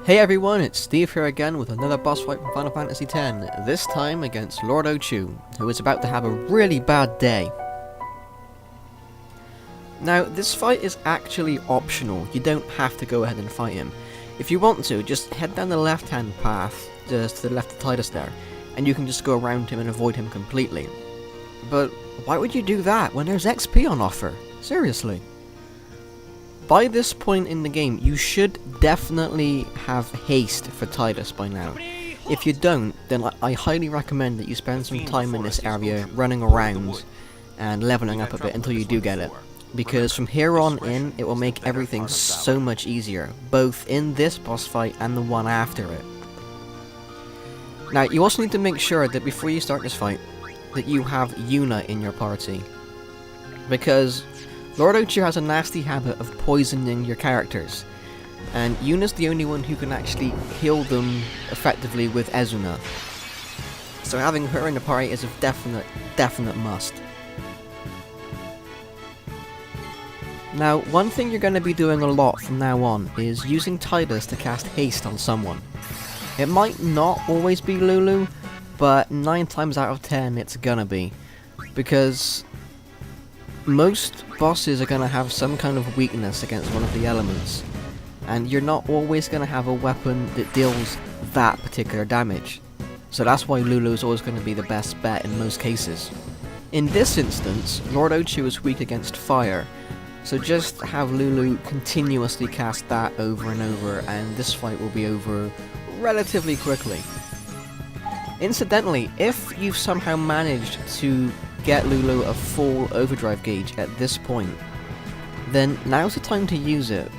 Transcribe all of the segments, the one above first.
Hey everyone, it's Steve here again with another boss fight from Final Fantasy X, this time against Lord Ochu, who is about to have a really bad day. Now, this fight is actually optional, you don't have to go ahead and fight him. If you want to, just head down the left-hand path, just to the left of Titus there, and you can just go around him and avoid him completely. But why would you do that when there's XP on offer? Seriously. By this point in the game, you should definitely have haste for Titus by now. If you don't, then I highly recommend that you spend some time in this area running around and leveling up a bit until you do get it. Because from here on in, it will make everything so much easier, both in this boss fight and the one after it. Now, you also need to make sure that before you start this fight, that you have Yuna in your party. Because Lord Ochu has a nasty habit of poisoning your characters, and Yuna's the only one who can actually heal them effectively with Ezuna. So having her in the party is a definite must. Now, one thing you're going to be doing a lot from now on is using Titus to cast haste on someone. It might not always be Lulu, but 9 times out of 10 it's gonna be. Because most bosses are going to have some kind of weakness against one of the elements, and you're not always going to have a weapon that deals that particular damage. So that's why Lulu is always going to be the best bet in most cases. In this instance, Lord Ochu is weak against fire, so just have Lulu continuously cast that over and over, and this fight will be over relatively quickly. Incidentally, if you've somehow managed to get Lulu a full overdrive gauge at this point, then now's the time to use it,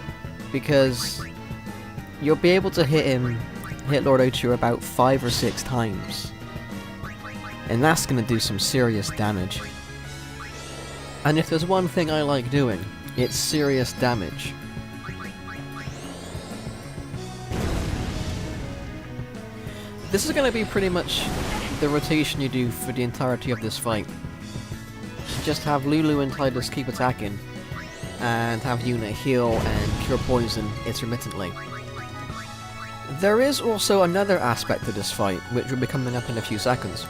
because you'll be able to hit Lord Ochu about 5 or 6 times, and that's going to do some serious damage. And if there's one thing I like doing, it's serious damage. This is going to be pretty much the rotation you do for the entirety of this fight. Just have Lulu and Titus keep attacking, and have Yuna heal and cure poison intermittently. There is also another aspect to this fight, which will be coming up in a few seconds,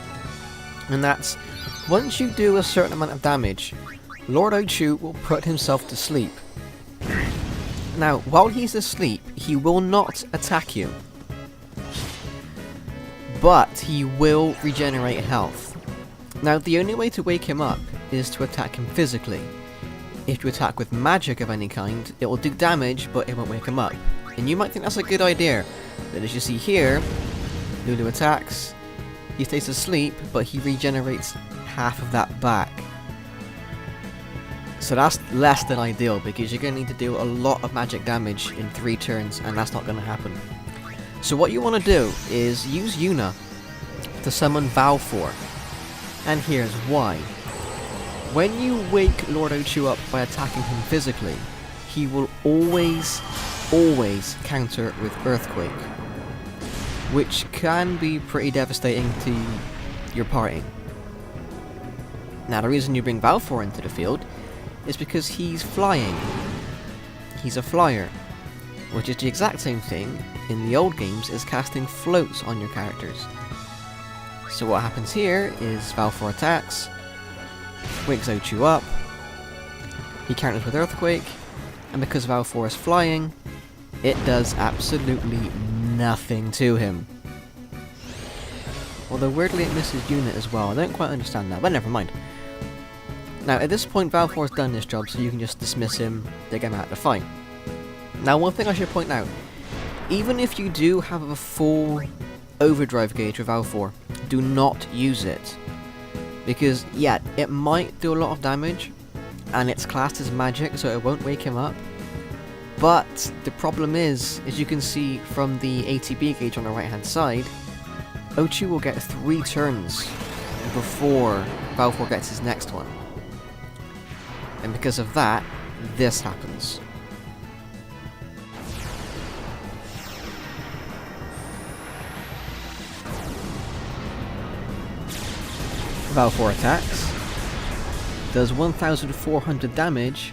and that's, once you do a certain amount of damage, Lord Ochu will put himself to sleep. Now, while he's asleep, he will not attack you, but he will regenerate health. Now, the only way to wake him up is to attack him physically. If you attack with magic of any kind, it will do damage, but it won't wake him up. And you might think that's a good idea, but as you see here, Lulu attacks, he stays asleep, but he regenerates half of that back. So that's less than ideal, because you're going to need to do a lot of magic damage in 3 turns, and that's not going to happen. So what you want to do is use Yuna to summon Valfor. And here's why. When you wake Lord Ochu up by attacking him physically, he will always counter with Earthquake, which can be pretty devastating to your party. Now, the reason you bring Valfor into the field is because he's flying. He's a flyer, which is the exact same thing in the old games as casting floats on your characters. So what happens here is Valfor attacks, wakes Ochu up, he counters with Earthquake, and because Valfor is flying, it does absolutely nothing to him. Although weirdly it misses Yuna as well, I don't quite understand that, but never mind. Now at this point Valfor's done this job, so you can just dismiss him, dig him out of the fight. Now one thing I should point out, even if you do have a full overdrive gauge with Valfor, do not use it. Because, yeah, it might do a lot of damage, and it's classed as magic, so it won't wake him up. But the problem is, as you can see from the ATB gauge on the right hand side, Ochu will get 3 turns before Valfor gets his next one. And because of that, this happens. Valfor attacks, does 1400 damage,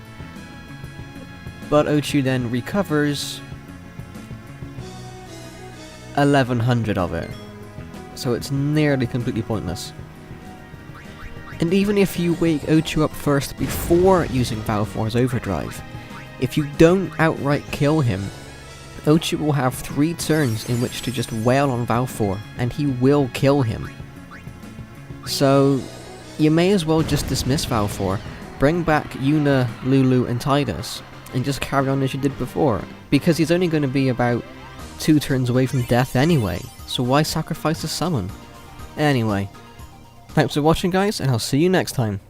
but Ochu then recovers 1100 of it. So it's nearly completely pointless. And even if you wake Ochu up first before using Valfor's overdrive, if you don't outright kill him, Ochu will have 3 turns in which to just wail on Valfor, and he will kill him. So, you may as well just dismiss Valfor, bring back Yuna, Lulu and Tidus, and just carry on as you did before, because he's only going to be about 2 turns away from death anyway, so why sacrifice a summon? Anyway, thanks for watching guys, and I'll see you next time.